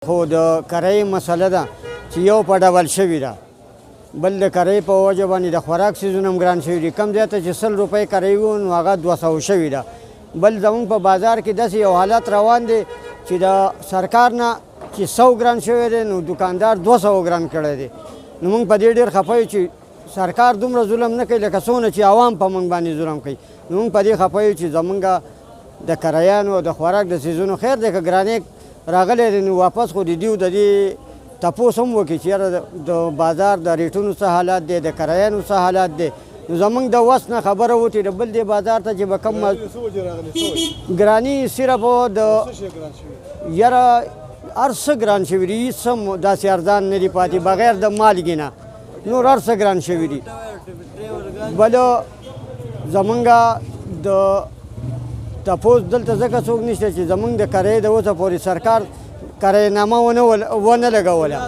خو د کرایې مسله ده چې یو په ډبل شوې ده، بل د کرایې په وجه باندې د خوراک څیزونه هم ګران شوي دي. کم ځای ته چې 100 روپۍ کرایې وو نو هغه 200 شوې ده. بل زمونږ په بازار کې داسې یو حالت روان دی چې د سرکار نه چې 100 ګران شوی دی نو دکاندار 200 ګران کړی دی. نو موږ په دې ډېر خفه یو چې سرکار دومره ظلم نه کوي لکه څونه چې عوام په موږ باندې ظلم کوي. نو موږ په دې خفه یو چې زمونږ د کرایانو او د خوراک د څیزونو خیر دی که ګرانې راغلی دی نو واپس خو د دیو د دې تپوس هم وکړي چې یاره د بازار د ریټونو څه حالات دی، د کرایانو څه حالات دی. نو زمونږ د وس نه خبره وتې د بل دې بازار ته چې به کم ګراني صرف د یاره هر څه ګران شوي دي، هېڅ څه داسې ارزان نه دي پاتې بغیر د مالګې نه، نور هر څه ګران شوي دي. بل زمونږ د تپوس دلته ځکه څوک نشته چې زمونږ د کرایې د اوسه پورې سرکار کرایه نامه ونه لګوله.